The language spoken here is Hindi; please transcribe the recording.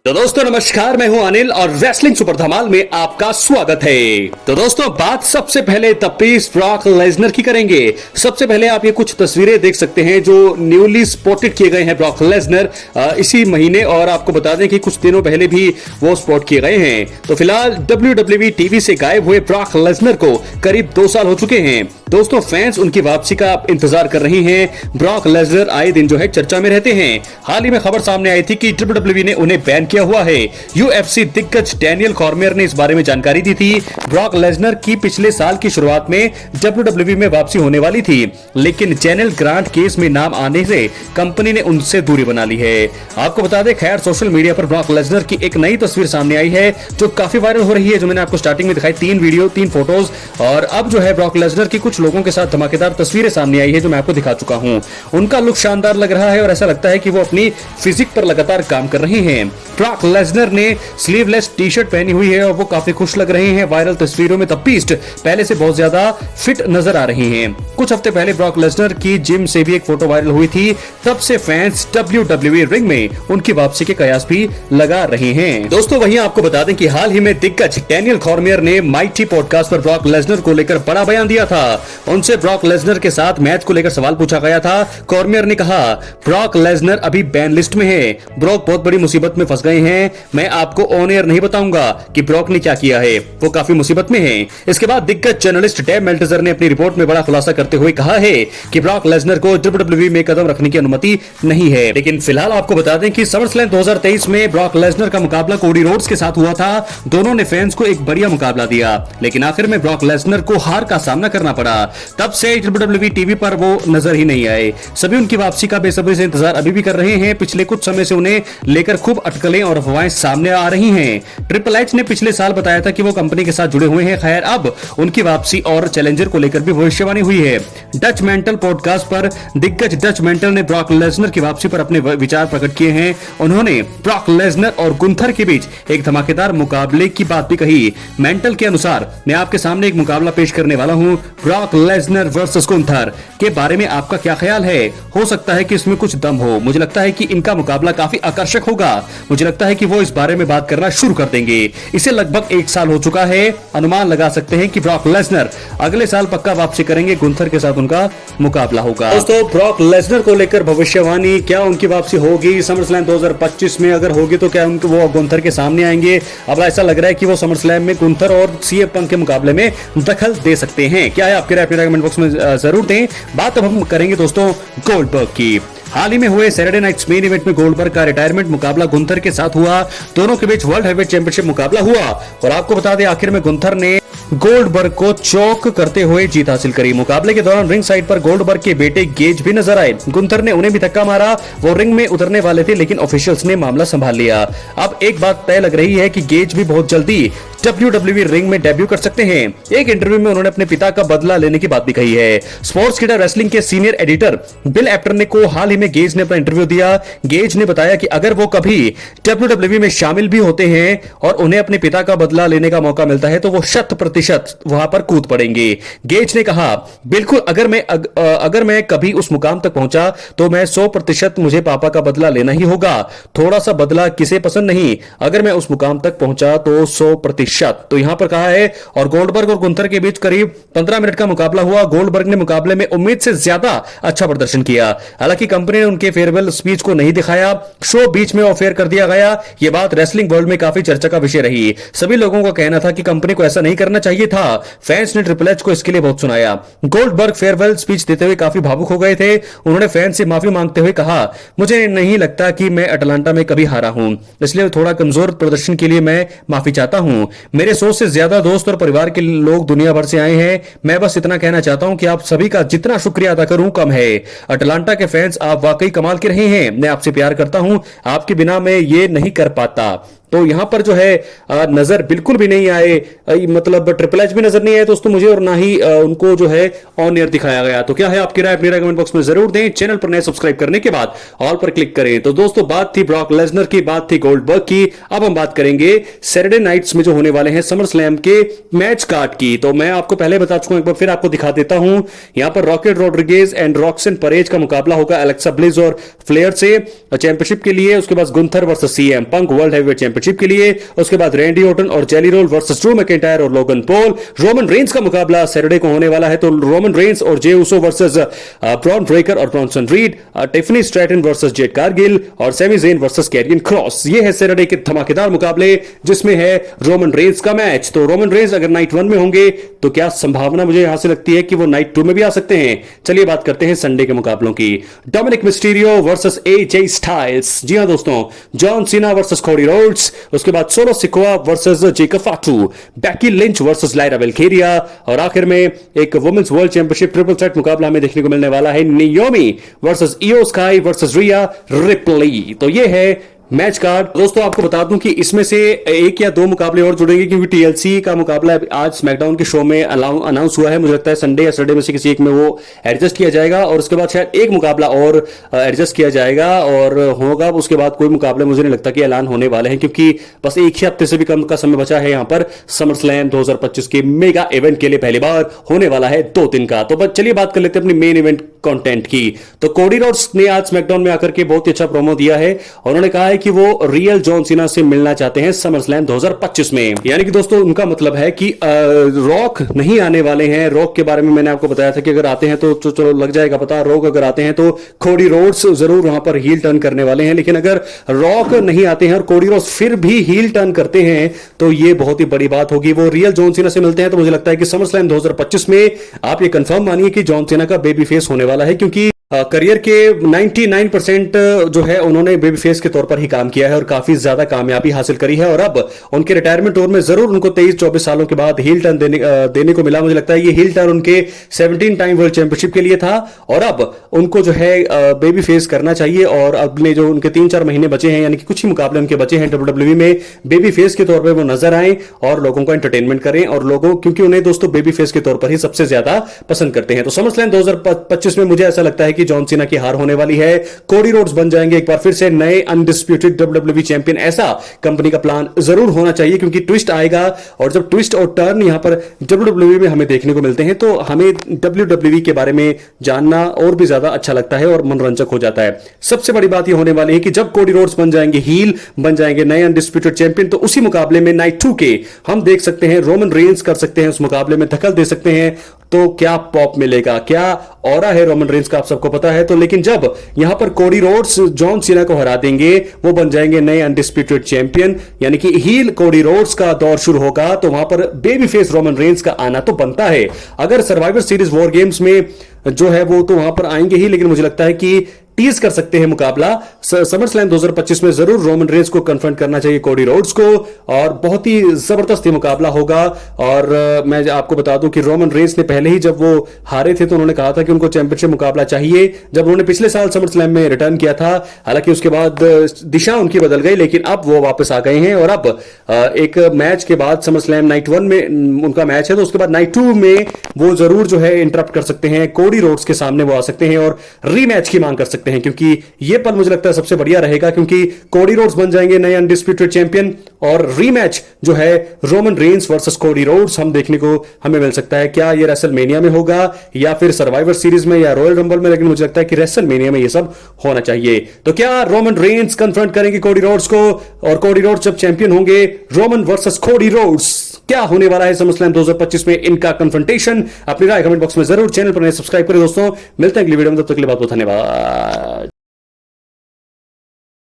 तो दोस्तों नमस्कार, मैं हूं अनिल और रेसलिंग सुपर धमाल में आपका स्वागत है। तो दोस्तों बात सबसे पहले द पीस ब्रॉक लेसनर की करेंगे। सबसे पहले आप ये कुछ तस्वीरें देख सकते हैं जो न्यूली स्पॉटेड किए गए हैं ब्रॉक लेसनर इसी महीने, और आपको बता दें कि कुछ दिनों पहले भी वो स्पॉट किए गए हैं। तो फिलहाल WWE टीवी से गायब हुए ब्रॉक लेसनर को करीब 2 साल हो चुके हैं। दोस्तों फैंस उनकी वापसी का इंतजार कर रही हैं। ब्रॉक लेसनर आए दिन जो है चर्चा में रहते हैं। हाल ही में खबर सामने आई थी कि WWE ने उन्हें बैन किया हुआ है। UFC दिग्गज डैनियल कॉर्मियर ने इस बारे में जानकारी दी थी। ब्रॉक लेसनर की पिछले साल की शुरुआत में WWE में वापसी होने वाली थी, लेकिन चैनल ग्रांट केस में नाम आने से कंपनी ने उनसे दूरी बना ली है। आपको बता दें खैर सोशल मीडिया पर ब्रॉक लेसनर की एक नई तस्वीर सामने आई है जो काफी वायरल हो रही है, जो मैंने आपको स्टार्टिंग में दिखाई। 3 वीडियो 3 फोटोज, और अब जो है ब्रॉक लेसनर की कुछ लोगों के साथ धमाकेदार तस्वीरें सामने आई है जो मैं आपको दिखा चुका हूं। उनका लुक शानदार लग रहा है और ऐसा लगता है कि वो अपनी फिजिक पर लगातार काम कर रहे हैं। ब्रॉक लेसनर ने स्लीवलेस टी शर्ट पहनी हुई है और वो काफी खुश लग रहे हैं। वायरल तस्वीरों में द बीस्ट पहले से बहुत ज्यादा फिट नजर आ रही हैं। कुछ हफ्ते पहले ब्रॉक लेसनर की जिम से भी एक फोटो वायरल हुई थी। तब से फैंस WWE रिंग में उनकी वापसी के कयास भी लगा रहे हैं। दोस्तों वहीं आपको बता दें कि हाल ही में दिग्गज डैनियल कॉर्मियर ने माइटी पॉडकास्ट पर ब्रॉक लेसनर को लेकर बड़ा बयान दिया था। उनसे ब्रॉक लेसनर के साथ मैच को लेकर सवाल पूछा गया था। कॉर्मियर ने कहा, ब्रॉक लेसनर अभी बैन लिस्ट में है। ब्रॉक बहुत बड़ी मुसीबत में फंस गए हैं। मैं आपको ऑन एयर नहीं बताऊंगा कि ब्रॉक ने क्या किया है, वो काफी मुसीबत में है। इसके बाद दिग्गज जर्नलिस्ट डेव मेल्टजर ने अपनी रिपोर्ट में बड़ा खुलासा करते हुए कहा है कि ब्रॉक लेसनर को WWE में कदम रखने की अनुमति नहीं है। लेकिन फिलहाल आपको बता दें कि समरस्लैम 2023 में ब्रॉक लेसनर का मुकाबला कोडी रोड्स के साथ हुआ था। दोनों ने फैंस को एक बढ़िया मुकाबला दिया, लेकिन आखिर में ब्रॉक लेसनर को हार का सामना करना पड़ा। तब से WWE टीवी पर वो नजर ही नहीं आए। सभी उनकी वापसी का बेसब्री से इंतजार अभी भी कर रहे हैं। पिछले कुछ समय से उन्हें लेकर खूब अटकलें और अफवाहें सामने आ रही हैं। ट्रिपल एच ने पिछले साल बताया था कि वो कंपनी के साथ जुड़े हुए हैं। खैर अब उनकी वापसी और चैलेंजर को लेकर भी भविष्यवाणी हुई है। डच मेंटल पॉडकास्ट पर दिग्गज डच मेंटल ने ब्रॉक लेसनर की वापसी पर अपने विचार प्रकट किए हैं। उन्होंने ब्रॉक लेसनर और गुंथर के बीच एक धमाकेदार मुकाबले की बात भी कही। मेंटल के अनुसार मैं आपके सामने एक मुकाबला पेश करने वाला हूं, ब्रॉक लेसनर वर्सेस गुंथर के बारे में आपका क्या ख्याल है? हो सकता है कि इसमें कुछ दम हो। मुझे लगता है कि इनका मुकाबला काफी आकर्षक होगा। मुझे लगता है कि वो इस बारे में बात करना शुरू कर देंगे। इसे लगभग 1 साल हो चुका है। अनुमान लगा सकते हैं कि ब्रॉक लेसनर अगले साल पक्का वापसी करेंगे। गुंथर के साथ उनका मुकाबला होगा। दोस्तों ब्रॉक लेसनर को लेकर भविष्यवाणी, क्या उनकी वापसी होगी समरस्लैम 2025 में? अगर होगी तो क्या वो गुंथर के सामने आएंगे? अब ऐसा लग रहा है कि वो समरस्लैम में गुंथर और CM पंक के मुकाबले में दखल दे सकते हैं। क्या है आपकी राय? अपने कमेंट बॉक्स में जरूर दें। बात अब हम करेंगे दोस्तों गोल्डबर्ग की। हाल ही में हुए सैटरडे नाइट्स मेन इवेंट में गोल्डबर्ग का रिटायरमेंट मुकाबला गुंथर के साथ हुआ। दोनों के बीच वर्ल्ड हेवीवेट चैंपियनशिप मुकाबला हुआ और आपको बता दें आखिर में गुंथर ने गोल्डबर्ग को चौक करते हुए जीत हासिल करी। मुकाबले के दौरान रिंग साइड पर गोल्डबर्ग के बेटे गेज भी नजर आए। गुंथर ने उन्हें भी धक्का मारा। वो रिंग में उतरने वाले थे, लेकिन ऑफिशियल्स ने मामला संभाल लिया। अब एक बात तय लग रही है कि गेज भी बहुत जल्दी WWE रिंग में डेब्यू कर सकते हैं। एक इंटरव्यू में उन्होंने अपने पिता का बदला लेने की बात भी कही है। स्पोर्ट्स किडा रेसलिंग के सीनियर एडिटर बिल एप्टर ने को हाल ही में गेज ने अपना इंटरव्यू दिया। गेज ने बताया कि अगर वो कभी WWE में शामिल भी होते हैं और उन्हें अपने पिता का बदला लेने का मौका मिलता है तो वो 100% वहां पर कूद पड़ेंगे। गेज ने कहा, बिल्कुल अगर मैं कभी उस मुकाम तक पहुंचा तो मैं 100% मुझे पापा का बदला लेना ही होगा। थोड़ा सा बदला किसे पसंद नहीं? अगर मैं उस मुकाम तक पहुंचा तो 100%। तो यहां पर कहा है। और गोल्डबर्ग और गुंथर के बीच करीब 15 मिनट का मुकाबला हुआ। गोल्डबर्ग ने मुकाबले में उम्मीद से ज्यादा अच्छा प्रदर्शन किया। हालांकि कंपनी ने उनके फेयरवेल स्पीच को नहीं दिखाया। शो बीच में ऑफ एयर कर दिया गया। यह बात रेसलिंग वर्ल्ड में काफी चर्चा का विषय रही। सभी लोगों का कहना था कि कंपनी को ऐसा नहीं करना चाहिए था। फैंस ने ट्रिपल एच को इसके लिए बहुत सुनाया। गोल्डबर्ग फेयरवेल स्पीच देते हुए काफी भावुक हो गए थे। उन्होंने फैंस से माफी मांगते हुए कहा, मुझे नहीं लगता कि मैं अटलांटा में कभी हारा हूं, इसलिए थोड़ा कमजोर प्रदर्शन के लिए मैं माफी चाहता हूं। मेरे 100 से ज्यादा दोस्त और परिवार के लोग दुनिया भर से आए हैं। मैं बस इतना कहना चाहता हूं कि आप सभी का जितना शुक्रिया अदा करूं कम है। अटलांटा के फैंस, आप वाकई कमाल के रहे हैं। मैं आपसे प्यार करता हूं। आपके बिना मैं ये नहीं कर पाता। तो यहां पर जो है नजर बिल्कुल भी नहीं आए, मतलब ट्रिपल एच भी नजर नहीं आए दोस्तों मुझे, और ना ही उनको जो है ऑन एयर दिखाया गया। तो क्या है आपकी राय, अपनी राय कमेंट बॉक्स में जरूर दें। चैनल पर नए सब्सक्राइब करने के बाद ऑल पर क्लिक करें। तो दोस्तों बात थी ब्रॉक लेसनर की, बात थी गोल्डबर्ग की, अब हम बात करेंगे सैटरडे नाइट्स में जो होने वाले हैं समर स्लैम के मैच कार्ड की। तो मैं आपको पहले बता चुका हूं, एक बार फिर आपको दिखा देता हूं। यहां पर Raquel Rodriguez and Roxanne Perez का मुकाबला होगा एलेक्सा ब्लिस और फ्लेयर से चैंपियनशिप के लिए। उसके बाद Gunther versus CM Punk world heavyweight championship के लिए। उसके बाद रैंडी ऑर्टन और Jelly Roll versus Drew McIntyre और लोगन पॉल। रोमन रेंस का मुकाबला सैटरडे को होने वाला है, तो रोमन रेंस और Jey Uso versus Bron Breakker और Bronson Reed. Tiffany Stratton versus Jade Cargill और Sami Zayn versus Carrion Cross. ये है सैटरडे के धमाकेदार मुकाबले जिसमें है रोमन रेंस का मैच। तो रोमन रेंस अगर नाइट 1 में होंगे तो क्या संभावना मुझे यहां से लगती है कि वो नाइट 2 में भी आ सकते हैं। चलिए बात करते हैं संडे के मुकाबलों की। Dominik Mysterio versus AJ Styles. जी हां दोस्तों, John Cena versus Cody Rhodes. उसके बाद Solo Sikoa versus Jacob Fatu. Becky Lynch versus Lyra Valkyria. और आखिर में एक women's world championship triple threat मुकाबला हमें देखने को मिलने वाला है, Naomi versus Iyo Sky versus Rhea Ripley. तो ये है मैच कार्ड। दोस्तों आपको बता दूं कि इसमें से एक या दो मुकाबले और जुड़ेंगे, क्योंकि टीएलसी का मुकाबला आज स्मैकडाउन के शो में अनाउंस हुआ है। मुझे लगता है संडे या सैटरडे में से किसी एक में वो एडजस्ट किया जाएगा, और उसके बाद शायद एक मुकाबला और एडजस्ट किया जाएगा और होगा। उसके बाद कोई मुकाबले मुझे नहीं लगता कि ऐलान होने वाले हैं, क्योंकि बस एक ही हफ्ते से भी कम का समय बचा है। यहां पर समर स्लैम 2025 के मेगा इवेंट के लिए पहली बार होने वाला है 2 दिन का। तो चलिए बात कर लेते हैं अपनी मेन इवेंट कंटेंट की। तो कोडी रोड्स ने आज स्मैकडाउन में आकर के बहुत ही अच्छा प्रोमो दिया है, और उन्होंने कहा है कि वो रियल जॉन सीना से मिलना चाहते हैं समर स्लैम 2025 में। यानी कि दोस्तों उनका मतलब है कि रॉक नहीं आने वाले हैं। रॉक के बारे में मैंने आपको बताया था कि अगर आते हैं तो चलो लग जाएगा पता। रॉक अगर आते हैं तो कोडी रोड्स जरूर वहां पर हील टर्न करने वाले हैं, लेकिन अगर रॉक नहीं आते हैं और कोडी रोड्स फिर भी हील टर्न करते हैं तो ये बहुत ही बड़ी बात होगी। वो रियल जॉन सीना से मिलते हैं तो मुझे लगता है कि समर स्लैम 2025 में आप ये कंफर्म मानिए कि जॉन सीना का बेबी फेस होने वाला है, क्योंकि करियर के 99% जो है उन्होंने बेबी फेस के तौर पर ही काम किया है और काफी ज्यादा कामयाबी हासिल करी है। और अब उनके रिटायरमेंट टूर में जरूर उनको 23-24 सालों के बाद हील टर्न देने को मिला। मुझे लगता है ये हील टर्न उनके 17 टाइम वर्ल्ड चैंपियनशिप के लिए था, और अब उनको जो है बेबी फेस करना चाहिए। और अगले जो उनके 3-4 महीने बचे हैं, यानी कि कुछ ही मुकाबले उनके बचे हैं WWE में, बेबी फेस के तौर पर वो नजर आए और लोगों को एंटरटेनमेंट करें। और लोगों, क्योंकि उन्हें दोस्तों बेबी फेस के तौर पर ही सबसे ज्यादा पसंद करते हैं। तो समर स्लैम 2025 में मुझे ऐसा लगता है कि जॉन सीना की हार होने वाली है। कोडी रोड्स बन जाएंगे एक बार फिर से नए अनडिस्प्यूटेड WWE चैंपियन। ऐसा कंपनी का प्लान जरूर होना चाहिए, क्योंकि ट्विस्ट आएगा, और जब ट्विस्ट और टर्न यहां पर WWE में हमें देखने को मिलते हैं तो हमें WWE के बारे में जानना और भी ज्यादा अच्छा लगता है और मनोरंजक हो जाता है। सबसे बड़ी बात यह होने वाली है कि जब कोडी रोड्स बन जाएंगे हील, बन जाएंगे नए अनडिस्प्यूटेड चैंपियन, तो उसी मुकाबले में नाइट 2 के हम देख सकते हैं रोमन रेंस कर सकते हैं, उस मुकाबले में दखल दे सकते हैं। तो क्या पॉप मिलेगा, क्या ऑरा है रोमन रेंस का, आप सबको पता है। तो लेकिन जब यहां पर कोडी रोड्स जॉन सीना को हरा देंगे, वो बन जाएंगे नए अनडिस्प्यूटेड चैंपियन, यानी कि हील कोडी रोड्स का दौर शुरू होगा, तो वहां पर बेबी फेस रोमन रेंस का आना तो बनता है। अगर सर्वाइवर सीरीज वॉर गेम्स में जो है वो तो वहां पर आएंगे ही, लेकिन मुझे लगता है कि टीज कर सकते हैं मुकाबला। समर स्लैम 2025 में जरूर रोमन रेंस को कन्फ्रंट करना चाहिए कोडी रोड्स को, और बहुत ही जबरदस्त ये मुकाबला होगा। और मैं आपको बता दूं कि रोमन रेंस ने पहले ही जब वो हारे थे तो उन्होंने कहा था कि उनको चैंपियनशिप मुकाबला चाहिए, जब उन्होंने पिछले साल समर स्लैम में रिटर्न किया था। हालांकि उसके बाद दिशा उनकी बदल गई, लेकिन अब वो वापस आ गए हैं। और अब एक मैच के बाद समर स्लैम नाइट 1 में उनका मैच है, तो उसके बाद नाइट 2 में वो जरूर जो है इंटरप्ट कर सकते हैं, कोडी रोड्स के सामने वो आ सकते हैं और रीमैच की मांग कर सकते हैं, क्योंकि ये पल मुझे लगता है सबसे बढ़िया रहेगा, क्योंकि कोडी रोड्स बन जाएंगे नए अनडिस्प्यूटेड चैंपियन, और रीमैच जो है Roman Reigns versus Cody roads हम देखने को हमें मिल सकता है। क्या ये रेसलमेनिया में होगा या फिर सर्वाइवर सीरीज में या रॉयल रंबल में, लेकिन मुझे लगता है कि रेसलमेनिया में ये सब होना चाहिए। तो क्या रोमन रेंस कन्फ्रंट करेंगे कोडी रोड्स को, और कोडी रोड्स जब चैंपियन होंगे, रोमन वर्सेस कोडी रोड्स, क्या होने वाला है समरस्लैम 2025 में इनका कन्फ्रंटेशन? अपनी राय कमेंट बॉक्स में जरूर, चैनल पर सब्सक्राइब करें दोस्तों। मिलते हैं अगली वीडियो में, तब तक के लिए बहुत बहुत धन्यवाद।